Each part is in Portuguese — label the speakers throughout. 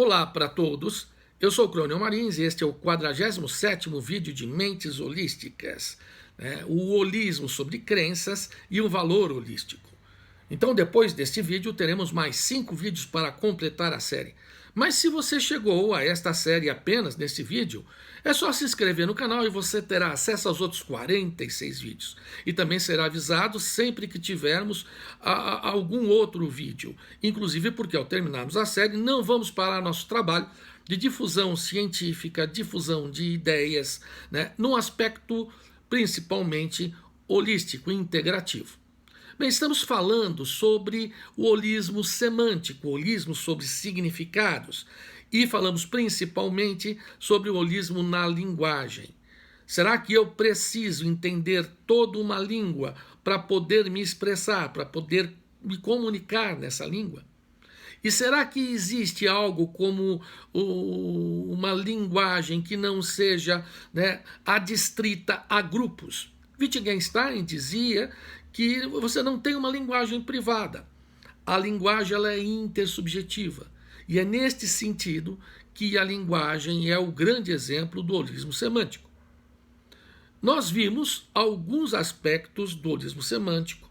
Speaker 1: Olá para todos, eu sou o Crônio Marins e este é o 47º vídeo de Mentes Holísticas, o holismo sobre crenças e o valor holístico. Então depois deste vídeo teremos mais 5 vídeos para completar a série. Mas se você chegou a esta série apenas neste vídeo, é só se inscrever no canal e você terá acesso aos outros 46 vídeos. E também será avisado sempre que tivermos algum outro vídeo. Inclusive porque ao terminarmos a série não vamos parar nosso trabalho de difusão científica, difusão de ideias, num aspecto principalmente holístico e integrativo. Bem, estamos falando sobre o holismo semântico, o holismo sobre significados, e falamos principalmente sobre o holismo na linguagem. Será que eu preciso entender toda uma língua para poder me expressar, para poder me comunicar nessa língua? E será que existe algo como uma linguagem que não seja adstrita a grupos? Wittgenstein dizia que você não tem uma linguagem privada. A linguagem ela é intersubjetiva. E é neste sentido que a linguagem é o grande exemplo do holismo semântico. Nós vimos alguns aspectos do holismo semântico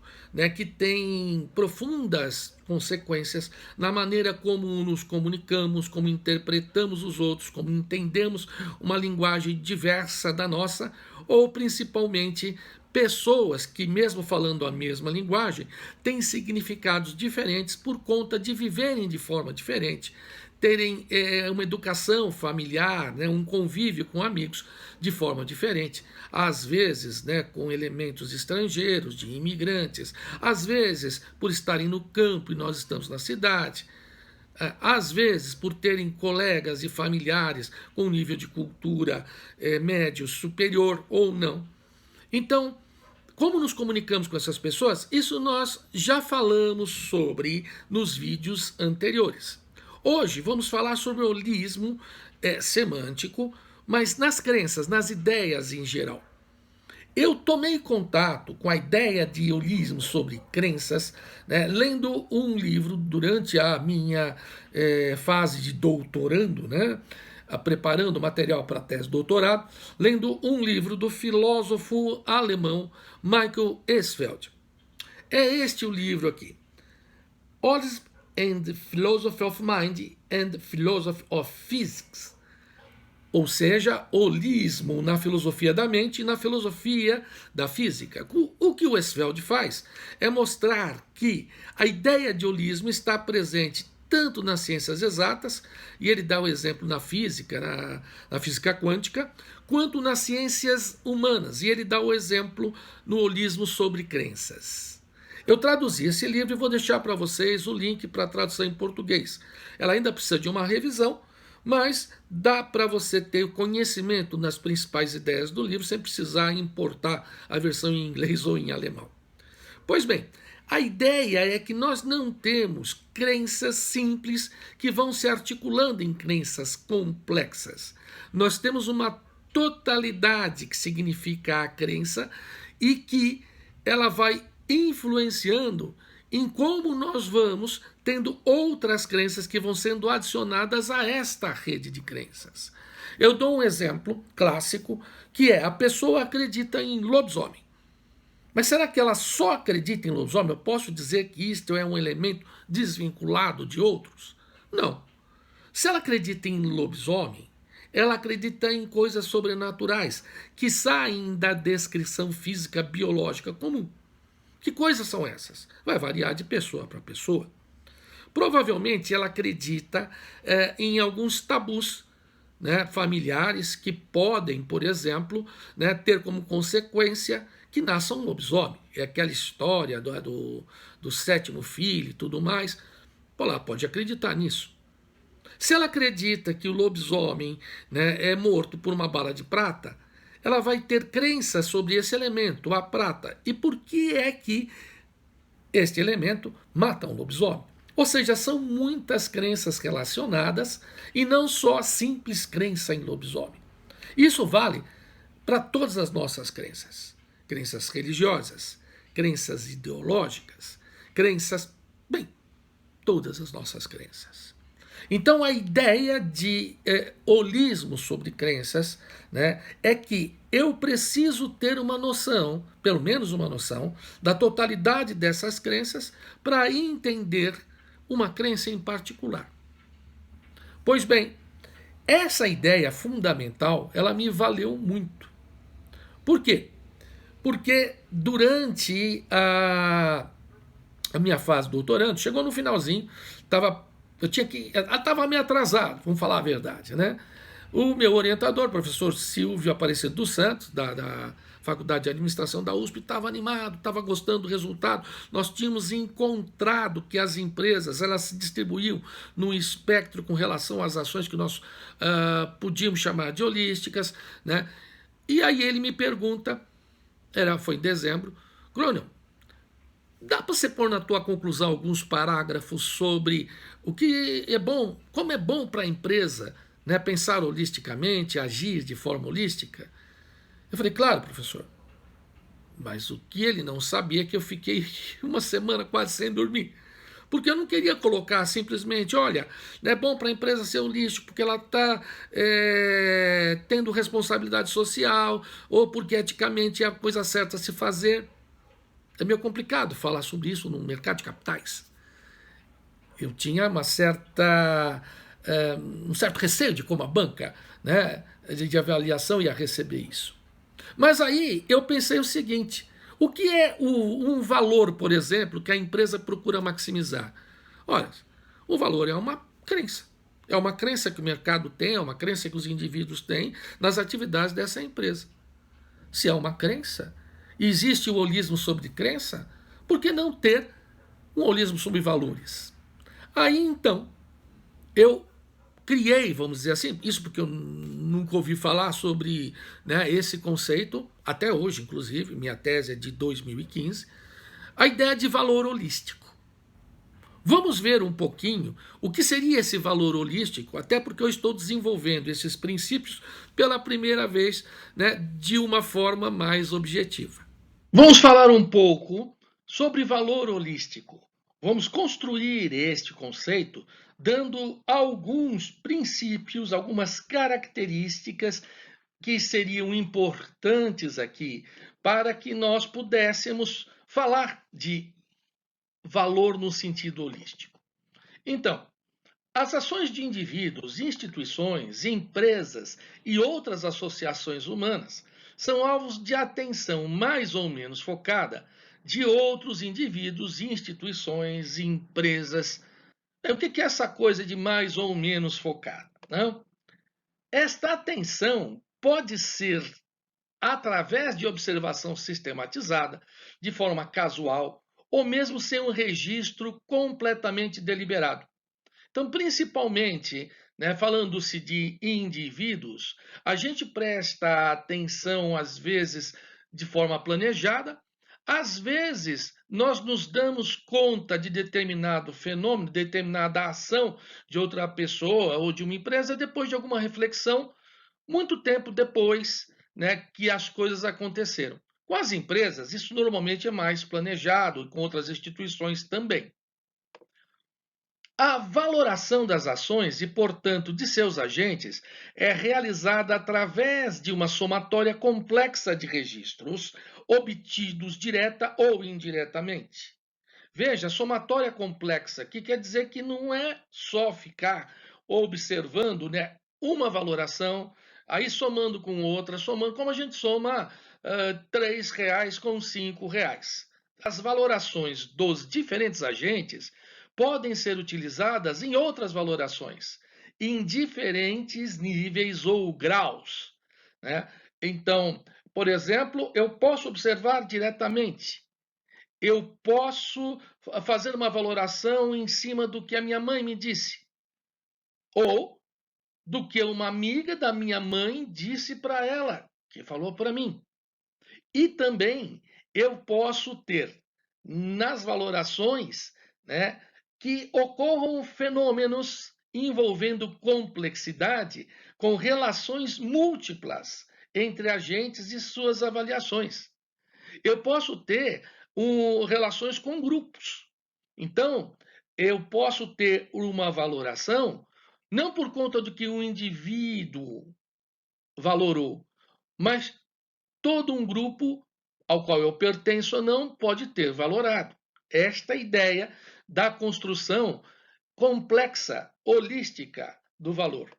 Speaker 1: que têm profundas consequências na maneira como nos comunicamos, como interpretamos os outros, como entendemos uma linguagem diversa da nossa, ou principalmente pessoas que, mesmo falando a mesma linguagem, têm significados diferentes por conta de viverem de forma diferente, terem uma educação familiar, um convívio com amigos de forma diferente, às vezes com elementos estrangeiros, de imigrantes, às vezes por estarem no campo e nós estamos na cidade, às vezes por terem colegas e familiares com um nível de cultura médio, superior ou não. Então, como nos comunicamos com essas pessoas? Isso nós já falamos sobre nos vídeos anteriores. Hoje vamos falar sobre o holismo semântico, mas nas crenças, nas ideias em geral. Eu tomei contato com a ideia de holismo sobre crenças, lendo um livro durante a minha fase de doutorando, preparando material para a tese de doutorado, lendo um livro do filósofo alemão Michael Esfeld. É este o livro aqui. Holism and the Philosophy of Mind and the Philosophy of Physics. Ou seja, holismo na filosofia da mente e na filosofia da física. O que o Esfeld faz é mostrar que a ideia de holismo está presente tanto nas ciências exatas, e ele dá o exemplo na física, na física quântica, quanto nas ciências humanas, e ele dá o exemplo no holismo sobre crenças. Eu traduzi esse livro e vou deixar para vocês o link para a tradução em português. Ela ainda precisa de uma revisão, mas dá para você ter o conhecimento nas principais ideias do livro sem precisar importar a versão em inglês ou em alemão. Pois bem, a ideia é que nós não temos crenças simples que vão se articulando em crenças complexas. Nós temos uma totalidade que significa a crença e que ela vai influenciando em como nós vamos tendo outras crenças que vão sendo adicionadas a esta rede de crenças. Eu dou um exemplo clássico, que é a pessoa acredita em lobisomem. Mas será que ela só acredita em lobisomem? Eu posso dizer que isto é um elemento desvinculado de outros? Não. Se ela acredita em lobisomem, ela acredita em coisas sobrenaturais que saem da descrição física biológica comum. Que coisas são essas? Vai variar de pessoa para pessoa. Provavelmente ela acredita em alguns tabus familiares que podem, por exemplo, ter como consequência que nasça um lobisomem. É aquela história do 7º filho e tudo mais. Ela pode acreditar nisso. Se ela acredita que o lobisomem é morto por uma bala de prata, ela vai ter crença sobre esse elemento, a prata. E por que é que este elemento mata um lobisomem? Ou seja, são muitas crenças relacionadas e não só a simples crença em lobisomem. Isso vale para todas as nossas crenças. Crenças religiosas, crenças ideológicas, crenças, todas as nossas crenças. Então, a ideia de holismo sobre crenças, né, é que eu preciso ter uma noção, pelo menos uma noção, da totalidade dessas crenças para entender uma crença em particular. Pois bem, essa ideia fundamental, ela me valeu muito. Por quê? Porque durante a minha fase de doutorando, chegou no finalzinho, estava meio atrasado, vamos falar a verdade, né? O meu orientador, professor Silvio Aparecido dos Santos, da Faculdade de Administração da USP, estava animado, estava gostando do resultado. Nós tínhamos encontrado que as empresas elas se distribuíam num espectro com relação às ações que nós podíamos chamar de holísticas, né? E aí ele me pergunta, foi em dezembro, Crônio, dá para você pôr na tua conclusão alguns parágrafos sobre o que é bom, como é bom para a empresa, né, pensar holisticamente, agir de forma holística? Eu falei, claro, professor. Mas o que ele não sabia é que eu fiquei uma semana quase sem dormir. Porque eu não queria colocar simplesmente, olha, é bom para a empresa ser holística porque ela está tendo responsabilidade social ou porque eticamente é a coisa certa a se fazer. É meio complicado falar sobre isso no mercado de capitais. Eu tinha um certo receio de como a banca, né, de avaliação ia receber isso. Mas aí eu pensei o seguinte, o que é um valor, por exemplo, que a empresa procura maximizar? Olha, o valor é uma crença. É uma crença que o mercado tem, é uma crença que os indivíduos têm nas atividades dessa empresa. Se é uma crença, existe o holismo sobre crença, por que não ter um holismo sobre valores? Aí então, eu criei, vamos dizer assim, isso porque eu nunca ouvi falar sobre, né, esse conceito, até hoje, inclusive, minha tese é de 2015, a ideia de valor holístico. Vamos ver um pouquinho o que seria esse valor holístico, até porque eu estou desenvolvendo esses princípios pela primeira vez, né, de uma forma mais objetiva. Vamos falar um pouco sobre valor holístico. Vamos construir este conceito dando alguns princípios, algumas características que seriam importantes aqui para que nós pudéssemos falar de valor no sentido holístico. Então, as ações de indivíduos, instituições, empresas e outras associações humanas são alvos de atenção mais ou menos focada de outros indivíduos, instituições, empresas. O que é essa coisa de mais ou menos focada? Não? Esta atenção pode ser através de observação sistematizada, de forma casual, ou mesmo sem um registro completamente deliberado. Então, principalmente, né, falando-se de indivíduos, a gente presta atenção, às vezes, de forma planejada, às vezes, nós nos damos conta de determinado fenômeno, determinada ação de outra pessoa ou de uma empresa depois de alguma reflexão, muito tempo depois, né, que as coisas aconteceram. Com as empresas, isso normalmente é mais planejado, com outras instituições também. A valoração das ações e, portanto, de seus agentes é realizada através de uma somatória complexa de registros obtidos direta ou indiretamente. Veja, somatória complexa aqui quer dizer que não é só ficar observando, né, uma valoração, aí somando com outra, somando como a gente soma R$ 3 com R$ 5. As valorações dos diferentes agentes podem ser utilizadas em outras valorações, em diferentes níveis ou graus, né? Então, por exemplo, eu posso observar diretamente, eu posso fazer uma valoração em cima do que a minha mãe me disse, ou do que uma amiga da minha mãe disse para ela, que falou para mim. E também eu posso ter nas valorações, né, que ocorram fenômenos envolvendo complexidade com relações múltiplas entre agentes e suas avaliações. Eu posso ter relações com grupos. Então, eu posso ter uma valoração Não por conta do que um indivíduo valorou, mas todo um grupo ao qual eu pertenço não pode ter valorado. Esta ideia da construção complexa, holística do valor.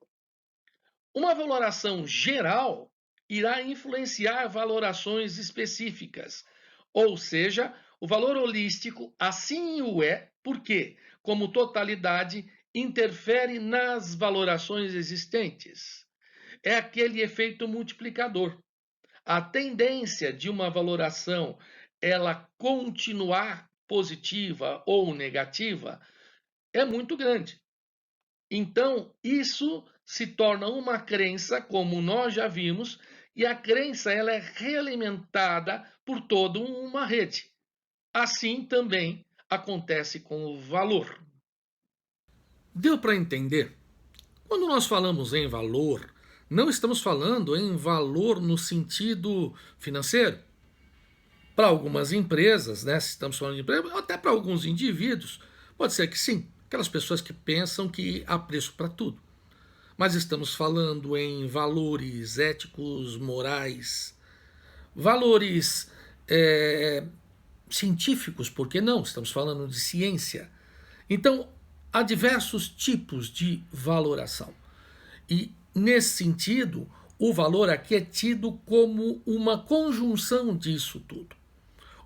Speaker 1: Uma valoração geral irá influenciar valorações específicas, ou seja, o valor holístico assim o é porque, como totalidade, interfere nas valorações existentes. É aquele efeito multiplicador. A tendência de uma valoração ela continuar positiva ou negativa é muito grande. Então, isso se torna uma crença, como nós já vimos, e a crença ela é realimentada por toda uma rede. Assim também acontece com o valor. Deu para entender? Quando nós falamos em valor, não estamos falando em valor no sentido financeiro. Para algumas empresas, né, se estamos falando de empresa, até para alguns indivíduos, pode ser que sim, aquelas pessoas que pensam que há preço para tudo. Mas estamos falando em valores éticos, morais, valores científicos, por que não? Estamos falando de ciência. Então, há diversos tipos de valoração. E, nesse sentido, o valor aqui é tido como uma conjunção disso tudo.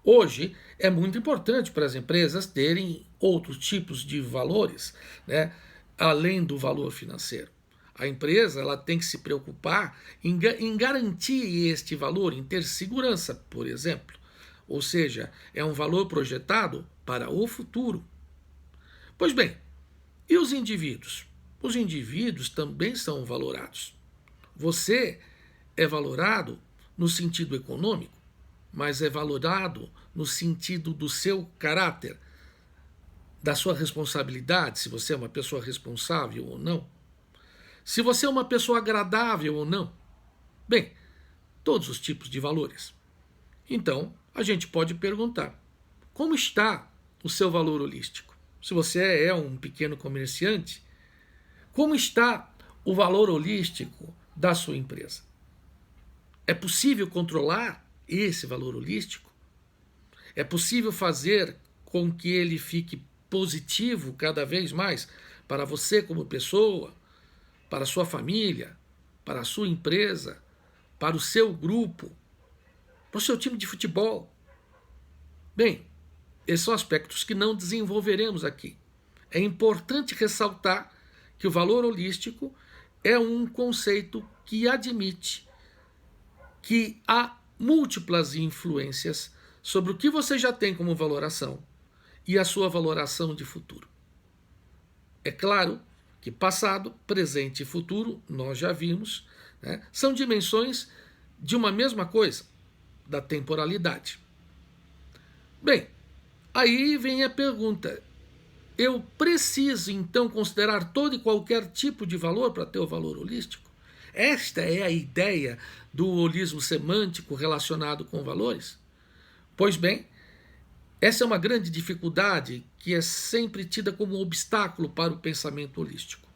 Speaker 1: Hoje, é muito importante para as empresas terem outros tipos de valores, né, além do valor financeiro. A empresa ela tem que se preocupar em garantir este valor, em ter segurança, por exemplo. Ou seja, é um valor projetado para o futuro. Pois bem, e os indivíduos? Os indivíduos também são valorados. Você é valorado no sentido econômico, mas é valorado no sentido do seu caráter, da sua responsabilidade, se você é uma pessoa responsável ou não. Se você é uma pessoa agradável ou não. Bem, todos os tipos de valores. Então, a gente pode perguntar: como está o seu valor holístico? Se você é um pequeno comerciante, como está o valor holístico da sua empresa? É possível controlar esse valor holístico? É possível fazer com que ele fique positivo cada vez mais para você como pessoa, para a sua família, para a sua empresa, para o seu grupo, para o seu time de futebol? Bem, esses são aspectos que não desenvolveremos aqui. É importante ressaltar que o valor holístico é um conceito que admite que há múltiplas influências sobre o que você já tem como valoração e a sua valoração de futuro. É claro que passado, presente e futuro, nós já vimos, né, são dimensões de uma mesma coisa, da temporalidade. Bem, aí vem a pergunta: eu preciso então considerar todo e qualquer tipo de valor para ter o valor holístico? Esta é a ideia do holismo semântico relacionado com valores? Pois bem, essa é uma grande dificuldade que é sempre tida como um obstáculo para o pensamento holístico.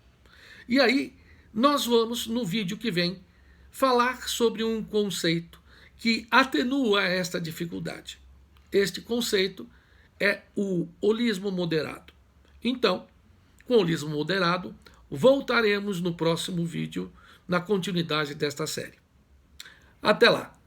Speaker 1: E aí, nós vamos, no vídeo que vem, falar sobre um conceito que atenua esta dificuldade. Este conceito é o holismo moderado. Então, com o holismo moderado, voltaremos no próximo vídeo na continuidade desta série. Até lá!